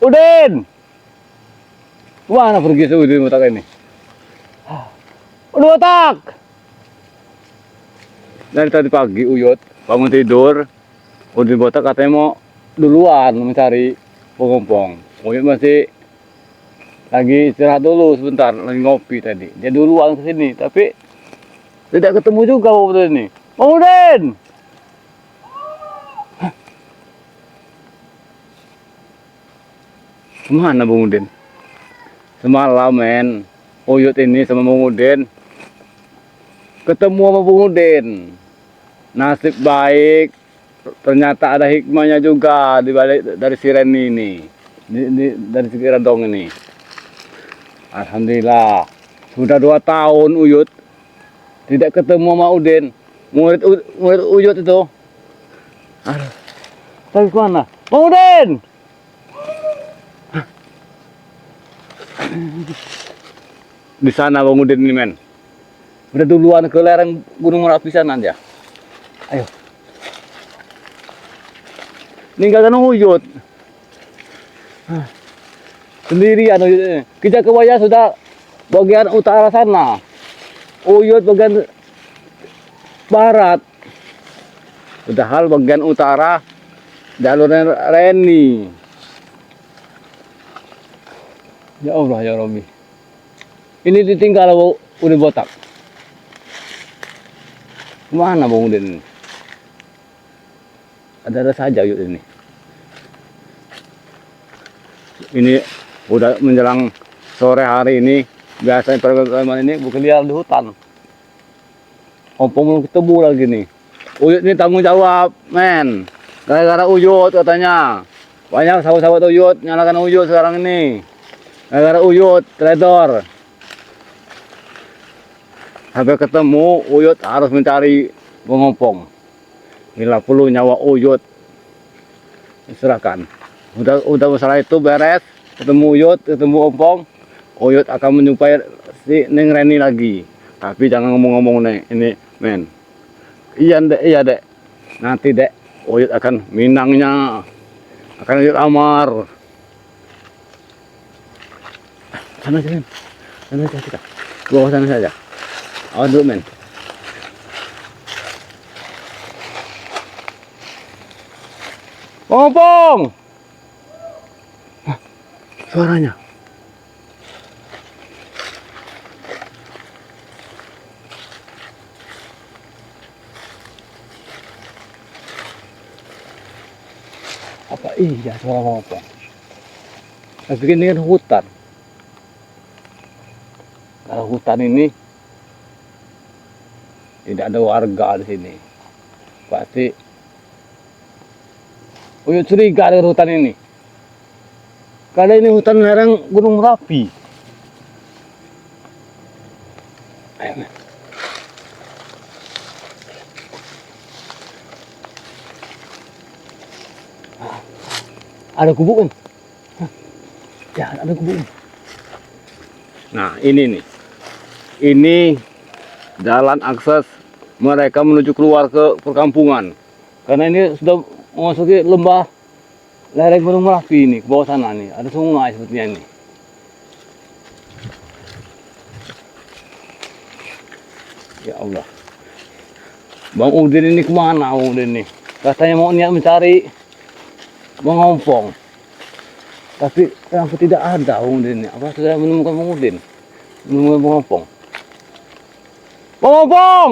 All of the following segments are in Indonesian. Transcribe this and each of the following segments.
Udin! Kemana pergi si Udin botak ini? Udin botak! Dari tadi pagi Uyut bangun tidur. Udin botak katanya mau duluan mencari pengompong. Uyut masih lagi istirahat dulu sebentar, lagi ngopi tadi. Dia duluan ke sini, tapi tidak ketemu juga Bang Udin ini. Bang Udin! Kemana Bang Udin? Semalam men, Uyut ini sama Bang Udin ketemu sama Bang Udin. Nasib baik, ternyata ada hikmahnya juga di balik dari si Reni ini. Dari si Radong ini. Alhamdulillah, sudah 2 tahun Uyut tidak ketemu sama Udin. Murid Uyut itu. Aduh, tapi kemana? Bang Udin! Di sana Bang Udin ini men. Udah duluan ke lereng Gunung Merapi sana aja. Ayo. Ninggalkan Uyut. Sendirian Uyut. Kita ke Waya sudah bagian utara sana. Uyut bagian barat. Padahal bagian utara jalurnya Reni. Ya Allah ya Rabbi. Ini ditinggal Udin botak. Kemana Bang Udin? Ada saja Uyut ini. Ini udah menjelang sore hari ini. Biasanya preman ini berkeliaran di hutan. Ompong belum ketemu lagi nih. Uyut ini tanggung jawab, men. Gara-gara Uyut katanya. Banyak sahabat-sahabat Uyut nyalakan Uyut sekarang ini. Gara-gara Uyut trader. Sampai ketemu Uyut harus mencari pengompong. Bila perlu nyawa Uyut diserahkan. Udah masalah itu beres, ketemu Uyut, ketemu Ompong, Uyut akan menjumpai si Neng Reni lagi. Tapi jangan ngomong-ngomong Neng, ini men. Iya dek. Nanti dek, Uyut akan minangnya, akan Uyut amar. Sana aja men, sana aja kita. Bawa sana saja. Awas dulu men. Ompong! Suaranya. Apa iya suara Ompong? Saya pikir ini kan hutan. Kalau hutan ini tidak ada warga di sini. Pasti Uyut curiga dengan hutan ini. Karena ini hutan lereng Gunung Merapi. Ayo, men. Ada gubuk kan? Ya, ada gubuk. Nah, ini nih. Ini jalan akses mereka menuju keluar ke perkampungan. Karena ini sudah memasuki lembah lereng Gunung Merapi ini, ke bawah sana nih, ada sungai sepertinya ini. Ya Allah. Bang Udin ini kemana Bang Udin ini? Katanya mau niat mencari Bang Ompong. Tapi kenapa tidak ada Bang Udin ini? Apa sudah menemukan Bang Udin? Menemukan Bang Ompong. Bang Ompong!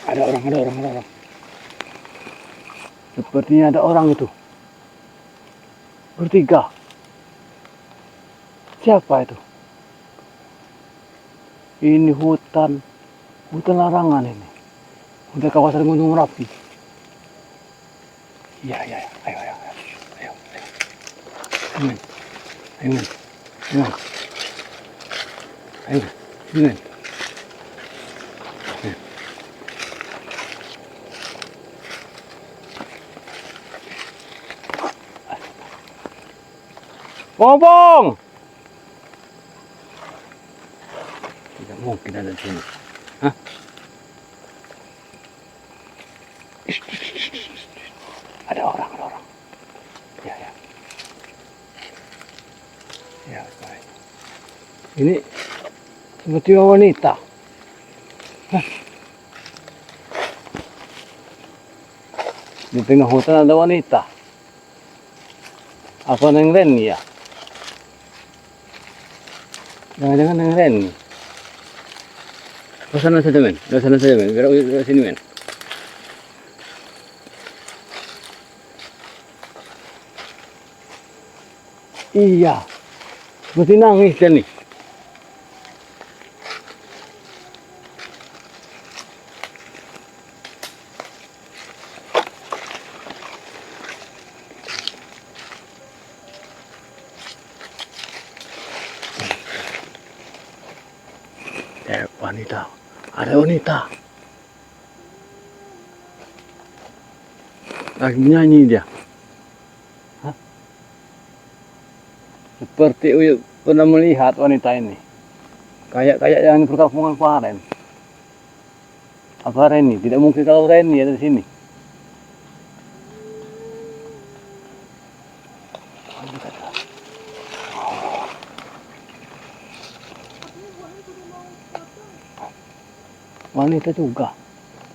Ada orang. Sepertinya ada orang itu. Bertiga. Siapa itu? Ini hutan larangan ini. Hutan kawasan Gunung Merapi. Iya. Ayo. Ayo. Ompong! Tidak mungkin ada di sini. Hah? Ada orang, ada orang. Ya, ya. Ya, baik. Ini seperti wanita. Hah? Di tengah hutan ada wanita. Apa Neng Reni ya? Jangan-jangan Neng Reni. Ke sana saja men, ke sana saja men, biar ke sini men. Iya, seperti nangis dia nih. Wanita, ada wanita. Lagi menyanyi dia. Hah? Seperti Uyut pernah melihat wanita ini. Kayak yang perkampungan kemarin. Apa Reni? Tidak mungkin kalau Reni ada di sini. Wanita juga.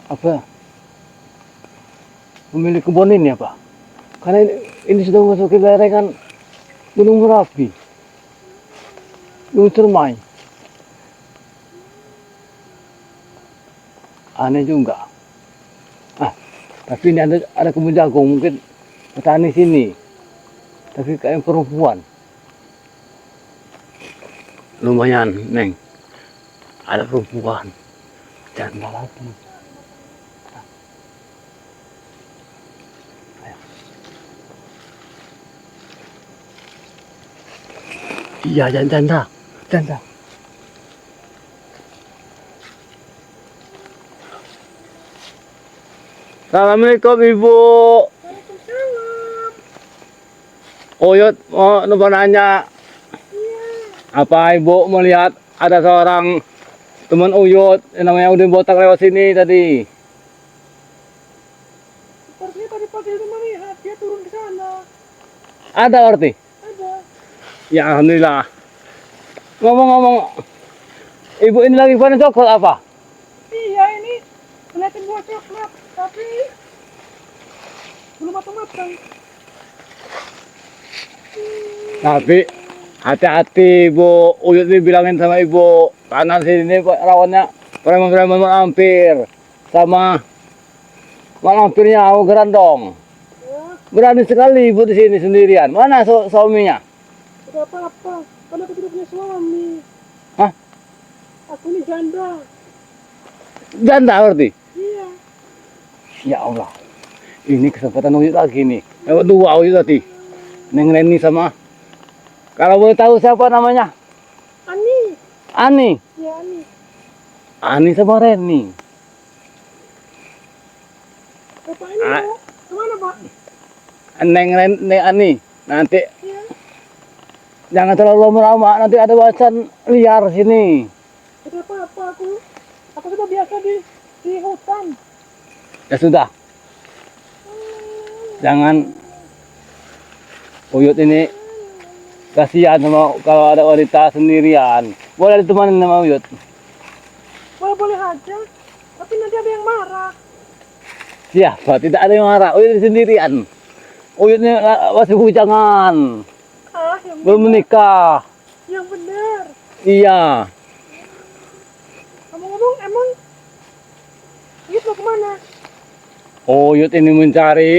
Apa? Pemilik kebun ini apa? Karena ini sudah memasuki lereng Gunung Merapi. Gunung Cermai. Aneh juga. Tapi ini ada kebun jagung, mungkin petani sini. Tapi kayak perempuan. Lumayan, Neng. Ada perempuan. Janda lagi. Iya, janda. Assalamualaikum Ibu. Uyut mau nanya. Apa Ibu melihat ada seorang teman Uyut yang namanya Udin Botak lewat sini tadi? Sepertinya tadi pagi itu melihat dia turun ke sana. Ada berarti? Ada. Ya alhamdulillah. Ngomong-ngomong, Ibu ini lagi panen coklat apa? Iya, ini ngeliatin buah coklat, tapi belum matang-matang. Tapi hati-hati Bu, Uyut ini bilangin sama Ibu, kanan sini rawannya preman-preman malampir sama malampirnya Awu Gerandong. Ya, Berani sekali Ibu di sini sendirian. Mana suaminya? tidak apa-apa, karena aku tidak punya suami. Hah? Aku ini janda. Janda berarti? Iya. Ya Allah, ini kesempatan Uyut lagi nih. Lewat dua Uyut tadi. Neng Reni sama, kalau boleh tahu siapa namanya? Ani. Ani. Ya, Ani. Ani sama Reni. Bapak ini mau kemana, Pak? Neng Ani, nanti Iya. jangan terlalu lama-lama, nanti ada wacan liar sini. Tidak apa-apa, aku sudah biasa di hutan. Ya sudah, jangan Uyut ini kasihan sama kalau ada wanita sendirian. Boleh ditemani sama Uyut. Boleh-boleh aja, tapi nanti ada yang marah. Siapa? Tidak ada yang marah. Uyut sendirian. Uyut ini masih bujangan, Yang belum benar. menikah. Yang benar. Iya. Ngomong-ngomong, emang Uyut mau kemana? Uyut ini mencari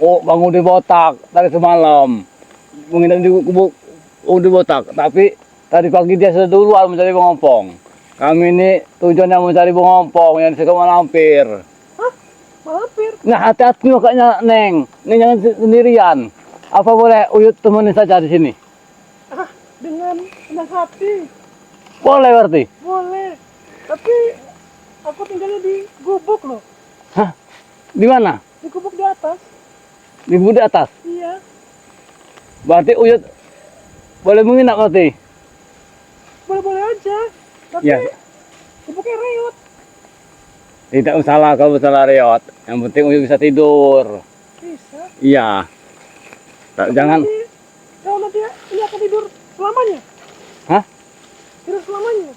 Bang Udi Botak dari semalam. Menginap di gubuk Udi Botak. Tapi tadi pagi dia sudah duluan mencari Bang Ompong. Kami ini tujuannya mencari Bang Ompong yang disebut malampir. Hah? Malampir? Nah, hati-hati makanya Neng. Neng jangan sendirian. Apa boleh Uyut temenin saja di sini? Dengan senang hati. Boleh berarti? Boleh. Tapi aku tinggalnya di gubuk loh. Hah? Di mana? Di gubuk di atas. Di budi atas. Iya. Berarti Uyut boleh menginap berarti? Boleh-boleh aja. Ya, Gubuknya reot. tidak masalah kalau masalah reot. Yang penting Uyut bisa tidur. Bisa. Iya. Jangan. Kalau nanti ini akan tidur selamanya. Hah? Tidur selamanya.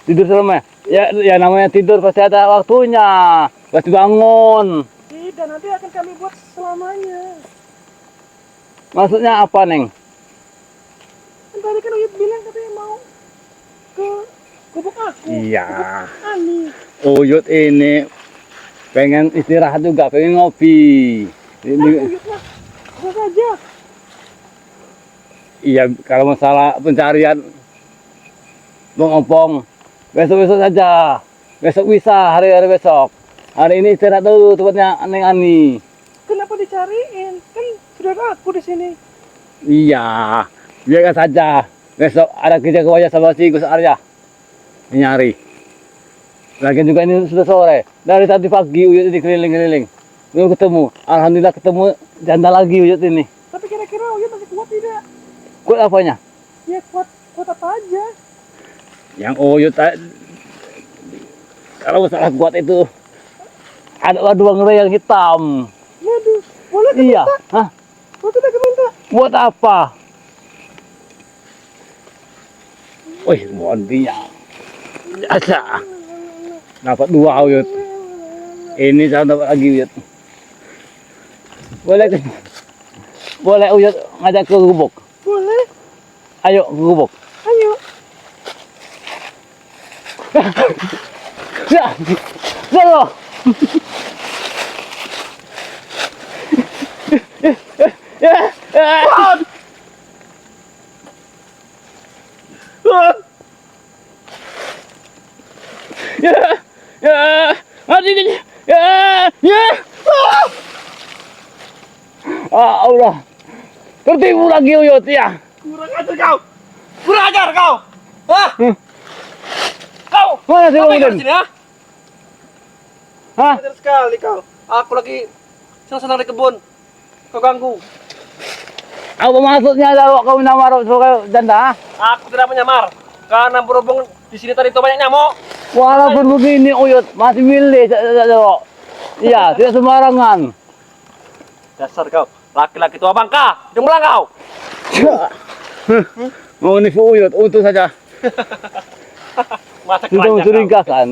Tidur selama? Ya namanya tidur pasti ada waktunya. Pasti bangun. Tidak, nanti akan kami buat selamanya. Maksudnya apa, Neng? Kan tadi kan Uyut bilang katanya mau ke gubuk aku. Iya. Gubuk Ani. Uyut ini pengen istirahat juga, pengen ngopi. Uyut mah bisa saja. Iya, kalau masalah pencarian Bang Opong, besok-besok saja. Besok bisa, hari-hari besok. Hari ini istirahat dulu tempatnya Neng Ani. Kenapa dicariin? Kan sudah ada aku di sini. Iya, biarkan saja. Besok ada kerja kewajah sama si Gus Arya. Nyari. Lagian juga ini sudah sore. Dari tadi pagi Uyut ini keliling-keliling. Belum ketemu. Alhamdulillah ketemu janda lagi Uyut ini. Tapi kira-kira Uyut masih kuat tidak? Kuat apanya? Ya kuat apa aja. Yang Uyut kalau masalah kuat itu ada dua ngerai yang hitam. Waduh, boleh ke Iya. minta? Hah? Boleh kita minta? Buat apa? Wih, bontinya. Biasa. Dapat dua Uyut. Ini saya dapat lagi Uyut. Boleh Uyut ngajak ke gubuk. Boleh. Ayo ke gubuk. Ayo. Ya. Ya. Allah. Tertipu lagi Uyut ya. Kurang ajar kau. Kurang ajar kau. Hah? Kau. Mana sih Apa Bang yang Udin? di sini, ha? Hah? Ajar sekali kau. Aku lagi senang-senang di kebun. Kau ganggu. Apa maksudnya kalau kau menyamar sebagai janda? Aku tidak menyamar. Karena berhubung di sini tadi itu banyak nyamuk. Walaupun begini Uyut masih milih. Iya, tidak sembarangan. Dasar kau. Laki-laki tua bangka. Hidung belang kau. Mau nipu Uyut, untung saja. Masa Sudah keranjang kau. mencurigakan.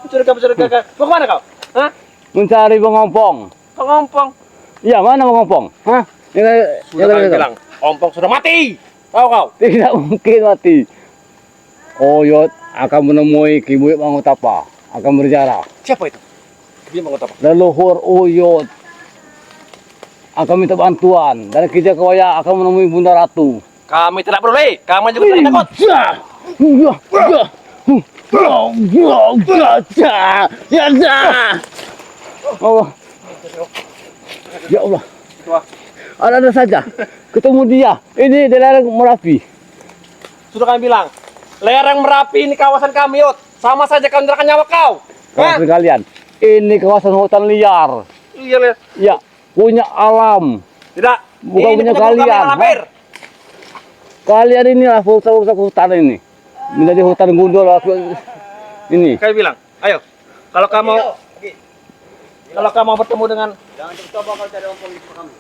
Mencurigakan. Mau kemana kau? Hah? Mencari Bang Ompong. Pengompong. Iya, mana Bang Ompong? Hah? Sudah kami bilang. Ompong sudah mati. Tahu kau? Tidak mungkin mati. Uyut akan menemui Kibu Bang Utapa. Akan berjarak. Siapa itu? Dia mau apa? Leluhur Uyut akan minta bantuan. Dari kerja kewaya akan menemui Bunda Ratu. Kami tidak boleh. Kami juga tidak takut. Allah. Ya Allah. Ada saja. Ketemu dia. Ini di lereng Merapi. Sudah kami bilang. Lereng Merapi ini kawasan kami, Yot. Sama saja kau menyerahkan nyawa kau. Kawasan kalian. Ini kawasan hutan liar. Iya, Le. Ya, punya alam. Tidak. Bukan Ini punya punya kami kalian. yang lampir. Kalian inilah perusak hutan ini. Menjadi hutan gundul ini. Kami bilang, ayo. Kalau kamu mau bertemu dengan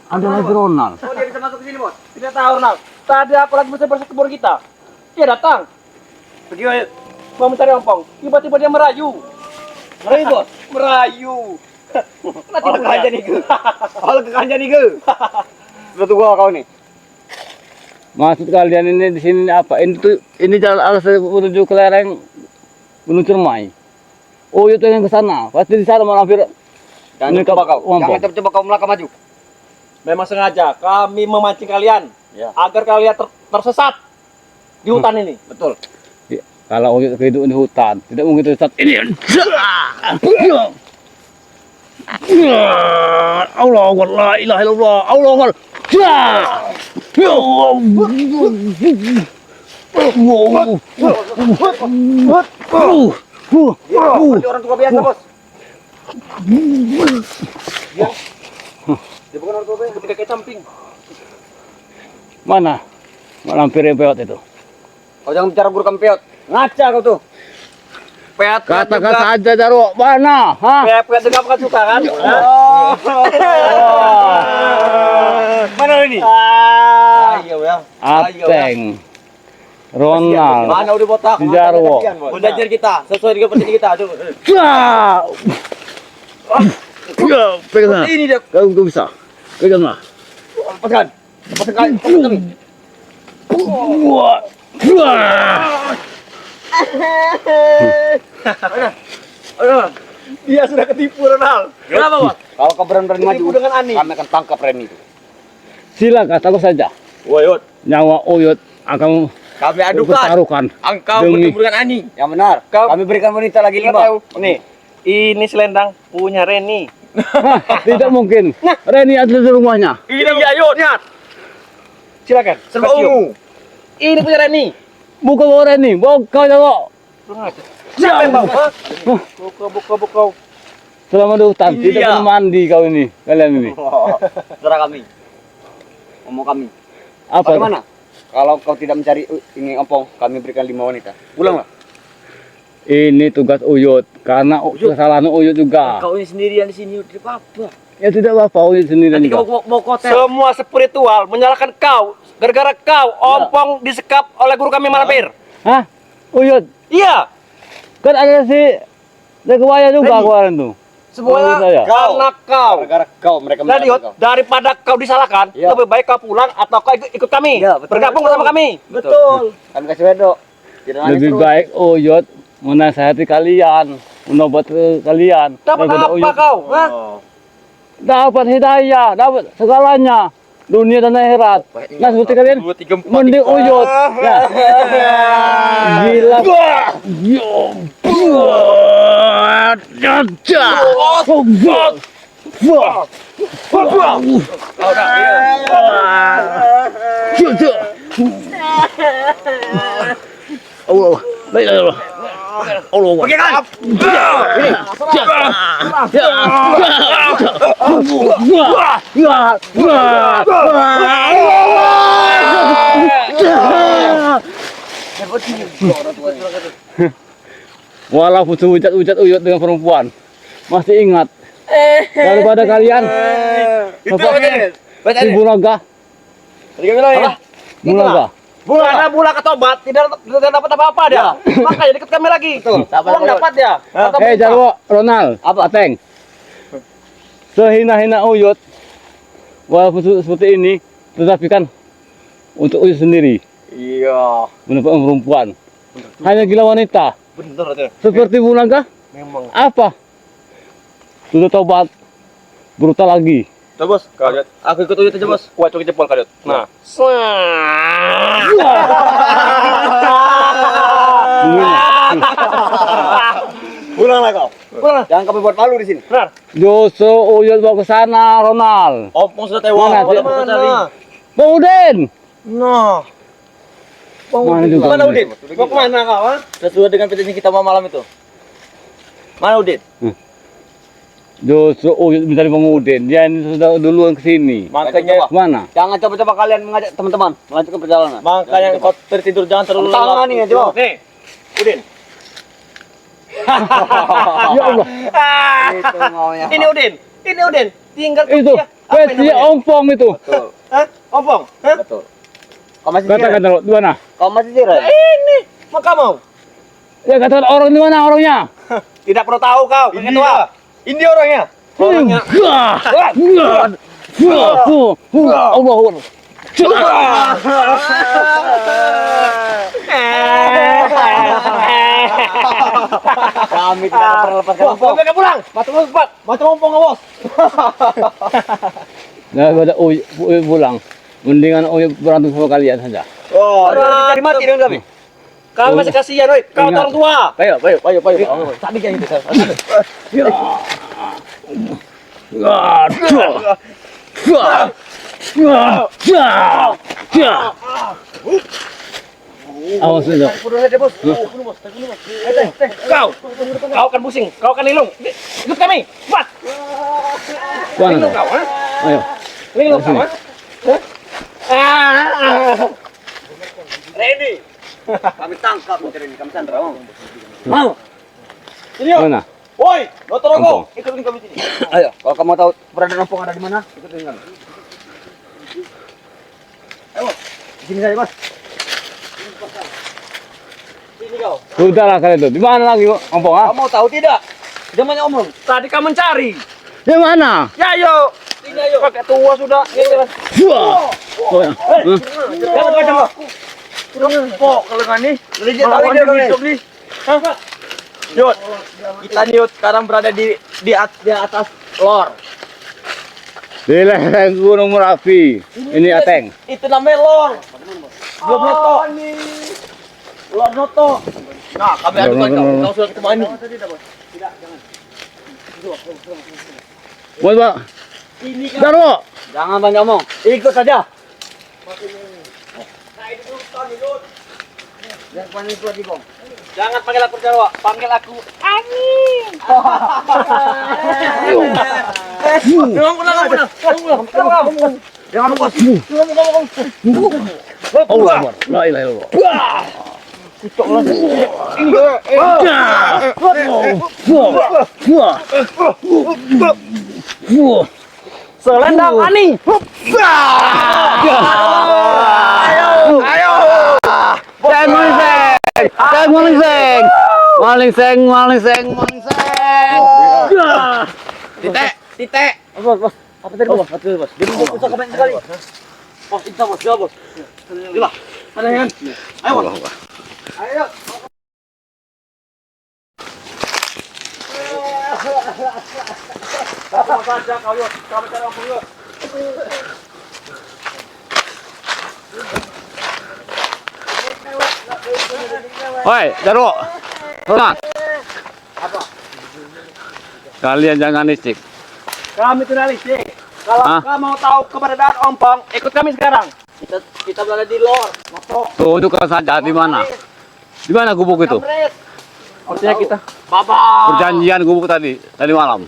Ada lagi Ronald. oh, dia bisa masuk ke sini, Bos. Tidak tahu, Ronald. Tadi aku lagi bersih-bersih kebun kita. Dia datang. Pergi, ayo. Mau mencari ompong. Tiba-tiba dia merayu. Merayu, Bos? Merayu. Nanti kekanja nih, Ge. Hal kekanja nih, Ge. Sudah tunggu kau nih. Maksud kalian ini di sini apa? Ini jalan akses menuju ke lereng Gunung Cermai. Oh, itu yang ke sana. Pasti di sana mampir. Jangan coba kau. Jangan coba kau melangkah maju. Memang sengaja kami memancing kalian Ya. agar kalian tersesat di hutan ini. Betul. Kalau Uyut kehidupan di hutan, tidak mungkin tersesat. Ini. Allah Akbar, la ilaha illallah. Allah Akbar. Ya Seperti orang tua biasa, Bos. Dia bukan orang tua biasa. Ketika kayak camping. Mana? Malampir yang peot itu. Kau jangan bicara buruk kampeot. Ngaca kau tuh. Pet Katakan saja Jarwo, mana? Hah? Pet juga bukan suka kan? Mana ini? Ayo ya. Ateng, Ronald, Mana udah botak? Jarwo. Udah jar kita, sesuai dengan perjanjian kita. Aduh. Ya, pegang sana. Ini dia. Kau bisa. Pegang lah. Lepaskan. Lepaskan kami. Wah. Aduh. Dia sudah ketipu Ronald. Kenapa, Bos? Kalau kau berani maju Ketipu dengan Ani. kami akan tangkap Reni itu. Silakan taruh saja. Woyot. Nyawa Oyot akan Kami adukan. pertaruhkan. Engkau Demi- bertemu dengan Ani. Yang benar. Kami berikan wanita lagi 5. Nih, ini selendang punya Reni. Hah, tidak mungkin. Reni ada di rumahnya. Ini ayo lihat. Silakan. Serba Kasih, yuk. ungu. Ini punya Reni. Bukan bawa Reni, bawa kau Jarwo. Siapa yang bawa? Buka. Selama di hutan, Iya. tidak pernah mandi kau ini, kalian ini. Terserah kami. Ngomong kami. Apa? Bagaimana? Kalau kau tidak mencari ini ompong, kami berikan 5 wanita. Pulanglah. Ini tugas Uyut, karena kesalahan Uyut juga. Kau ini sendirian di sini udah apa? Ya tidak apa-apa, Uyut sendiri Nanti juga. kau mau hotel. Semua spiritual menyalahkan kau. Gara-gara kau ompong disekap oleh guru kami Malampir. Hah? Uyut, Iya. kan ada si Dekewaya juga Reni. kemarin tuh. Semuanya Oh, saya. karena kau. Gara-gara kau mereka Jadi menyalahkan kau. daripada kau disalahkan, Iya. lebih baik kau pulang atau kau ikut kami. Iya, betul. Bergabung bersama kami. Kami kasih wedok. Tidak nangis Lebih terus. baik Uyut menasihati kalian, menobati kalian. Dapat daripada apa Uyut kau? Hah? dapat hidayah, dapat segalanya, dunia dan akhirat. Nah seperti kalian, 2, 3, 4. mending Uyut. Ya. Gila. Yo. Allah, baiklah. Allah. Pakai kan? Walaupun sehujat-hujat Uyut dengan perempuan, masih ingat daripada kalian Itu ini. Baca si ini. Bulaga, Tadi kami bilang ya. Bulaga. Karena Bula ketobat tidak dapat apa-apa dia. Makanya dekat kami lagi. Uang dapat ya. Jarwo, Ronald, Apa? Ateng. Sehina-hina Uyut, walaupun seperti ini, tetapi kan untuk Uyut sendiri, Iya. mendapatkan perempuan. Hanya gila wanita, Bener tuh. seperti Bulaga, Memang. apa? Sudah tobat, brutal lagi. Coba bos. Aku ikut Uyut aja bos. Kuat coki jempol kalian. Nah. Pulanglah kau. Pulang. Jangan kami buat malu di sini. Benar. Justru Uyut bawa ke sana, Ronald. Ompong sudah Mana, tewas. Mana? Bang Udin! Nah. Mana juga? Mana Udin? Mau kemana kau? Ha? Sesuai dengan perjanjian kita malam itu. Mana Udin? Justru Uyut minta Bang Udin. Dia ini sudah duluan ke sini. Makanya Mana? Jangan coba-coba kalian mengajak teman-teman melanjutkan perjalanan. makanya kau tertidur jangan terlalu Tangan nih, coba. Nih. Udin. Ya Allah. Itu maunya. Ini Udin. Ini Udin. Tinggal Itu, dia. Apa ini versi namanya? ompong itu. Betul. Hah? Ompong. Hah? Betul. Kau masih Katakan sirai? dulu, di mana? Kau masih sirai? Ini. Mau kamu? Ya katakan orang di mana orangnya? Tidak perlu tahu kau. Ini tua. Ini orangnya. Orangnya. Allah. Kami tidak akan pernah lepaskan ompong. Mereka pulang. Macam cepat. Macam ompong bos. Daripada Uyut pulang, mendingan Uyut berantem sama kalian saja. Oh, jadi mati dengan kami. Kau masih kasihan, woi. Kau Ingat. orang tua. Ayo. Tadi kayak gitu. Awas saja. Bunuh saja, bos. Bunuh, bos. Kau akan pusing. Kau akan linglung. Ikut kami. Cepat. Mana? Linglung kau, ha? Ayo. Linglung kau, ha? Ready. Kami tangkap mencari ini. Kami sandra. Mau. Sini yuk. Mana? Woi, Dr. Ompong. Ogo, ikutin kami sini. Ayo, kalau kamu tahu keberadaan Ompong ada di mana, ikutin kami. Ayo, di sini saja, Mas. Sini kau. Sudahlah kalian tuh. Di mana lagi Ompong? Ah? Kamu mau tahu tidak? Zamannya Omong. Tadi kamu mencari. Di mana? Ya, ayo. Sini ayo. Pakai tua sudah. Ini Mas. Wah. Oh, ya. Jangan baca lo. Kok kalau nggak nih? Melawan hidup nih. Hah? Yud, kita nih Yud, sekarang berada di atas lor. Di lereng Gunung Merapi. Ini Ateng. Itu namanya lor. Belum noto. Lor noto. Nah, kami adukan kau sudah ketemu ini. Buat Pak. Ini kan. Daro. Jangan banyak omong. Ikut saja. Jangan panik itu lagi, Bang. Jangan panggil aku Jawa, panggil aku Amin. Jangan lupa. Allah Akbar. La ilaha illallah. Selendang Ani. Ayo. Maling seng. Titik. Bos. Apa tadi, Bos? Dia susah kebanyakan sekali. Bos, itu Bos. Ya, Bos. Coba. Ada kan? Ayo, Bos. Ayo. Sama saja kau yuk, kau cari aku yuk. Woi, Daro. Tolong. Apa? Kalian jangan licik. Kami tidak licik. Kalau Hah? kamu mau tahu keberadaan Ompong, ikut kami sekarang. Kita berada di lor. Tunjukkan saja di mana. Di mana gubuk itu? Artinya kita. Baba. Perjanjian gubuk tadi malam.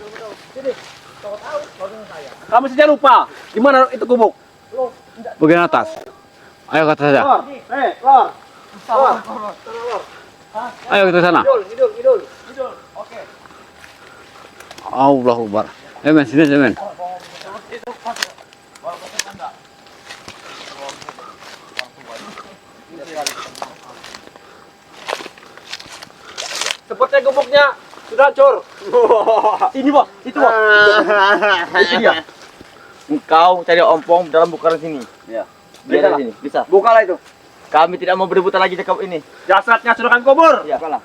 Kamu saja lupa. Di mana itu gubuk? Bagian atas. Ayo ke atas saja. Lor. Lor. Lor. Ayo kita sana. Idul. Oke. Allahu Akbar. Men, sini men. Sepertinya gubuknya sudah hancur. Ini Bos, itu Bos. Itu dia. Engkau cari Ompong dalam bukaran sini. Ya. Bisa Sini. Bisa. Bukalah itu. Kami tidak mau berebutan lagi dekat ini. Jasadnya sudah kami kubur. Ya, bukalah.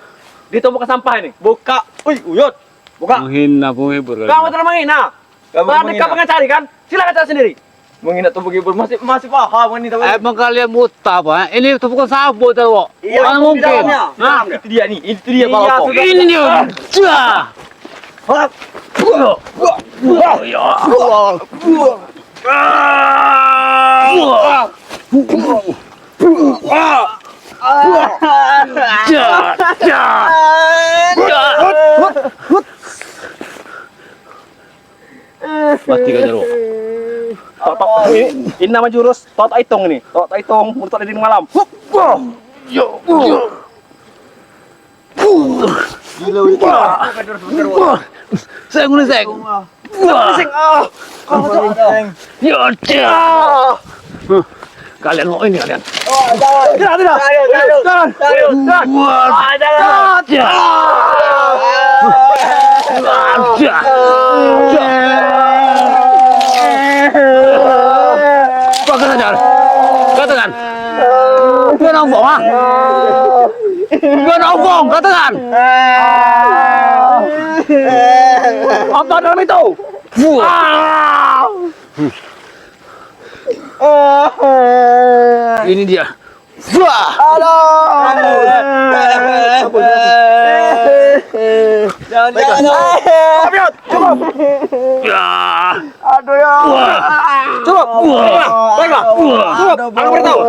Ditumpuk ke sampah ini. Buka. Uyut. Buka. Menghina penghibur. Kamu telah menghina. Berani kamu cari kan? Silakan cari sendiri. Menghina tubuh ibu masih paham ini teman. Emang kalian buta apa? Ini itu bukan sabut Daro. Iya, Mana di mungkin? dalamnya. Hah? Itu dia nih. Itu dia Iya, Pak Ompong. sudah. Ini dia. Cah. Pasti kan Daro. Ini nama jurus Toto Itong ini. Toto Itong untuk di malam. Seng. Kalian mau ini kalian. Tidak. Katakan. Gua Ompong ah. Gua Ompong, katakan. Apa dalam itu? Ini dia. Jangan. Cukup. Ya. Aduh ya. Cukup. Baiklah. Cukup. Aku beritahu.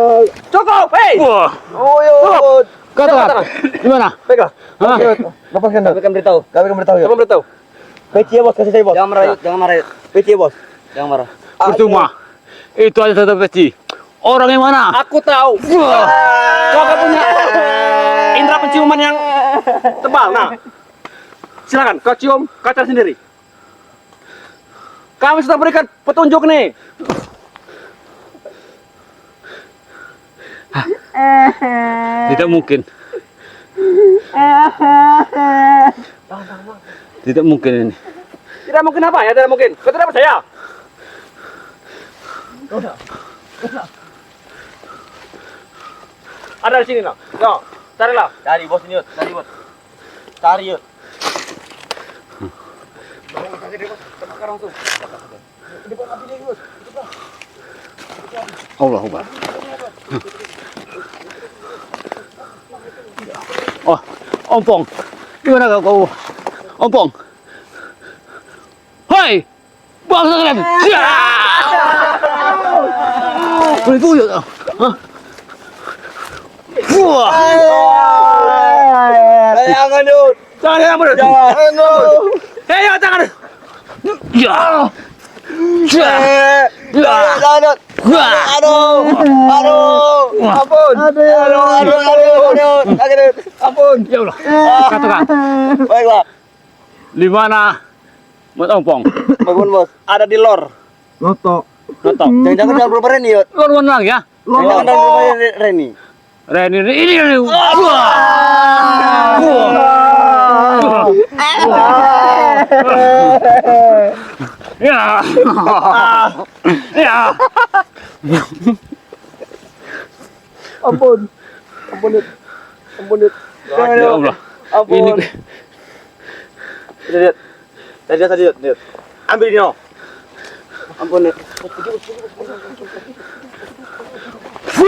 Cukup. Hei. Cukup. Katakan. Di mana? Baiklah. Hah? Lepaskan dah. Kami akan beritahu. Kamu beritahu. Peci ya bos, kasih saya bos. Jangan marah. Peci ya bos. Jangan marah. Percuma. Itu aja tetap kecil. Orang yang mana? Aku tahu. Kau kan punya indera penciuman yang tebal. Nah, Silakan, kau cium kaca sendiri. Kami sudah berikan petunjuk nih. Tidak mungkin. Tidak mungkin ini. Tidak mungkin apa ya? Tidak mungkin. Kau tidak percaya? Ada di sini, nak. No, carilah. Cari bos ini, Yud. Cari bos. Cari Yud. Allah Akbar. Oh, Ompong. Gimana kau? Ompong. Hai. Bangsa kalian. Ya. Boleh tuyul. Hah? Wah. Jangan Yud. Jangan, benar. Jangan Yud. Hei, jangan. Ya. Ya. Ya. Jangan Yud. Wah. Aduh. Ampun. Aduh. Ampun. Ya Allah. Katakan. Baiklah. Di mana Mas Ompong? Bangun bos. Ada di lor. Noto. Notok. Jangan-jangan dalam rumah Reni Yud. Luar mana lagi ya? Jangan dalam rumah Reni. Reni ini. Wah. Ya. Ya. Ampun. Ya Allah. Ampun. Ini Lihat. Tadi Yud. Ambil ini, no. Ampun Yud.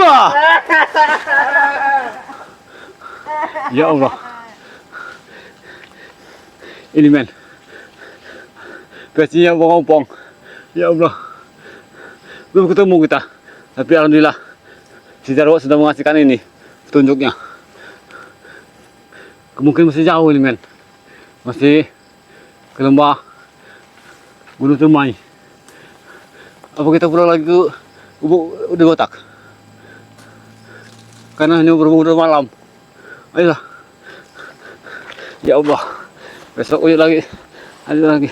wah. Ya Allah. Ini men. Pastinya Bang Ompong. Ya Allah. Belum ketemu kita. Tapi alhamdulillah si Jarwo sudah mengasihkan ini petunjuknya. Kemungkinan masih jauh ini men. Masih ke lembah Gunung Temai. Apa kita pulang lagi ke Gubuk di Gotak? Karena ini berbulan malam. Ayolah. Ya Allah. Besok uyuk lagi. Ada lagi.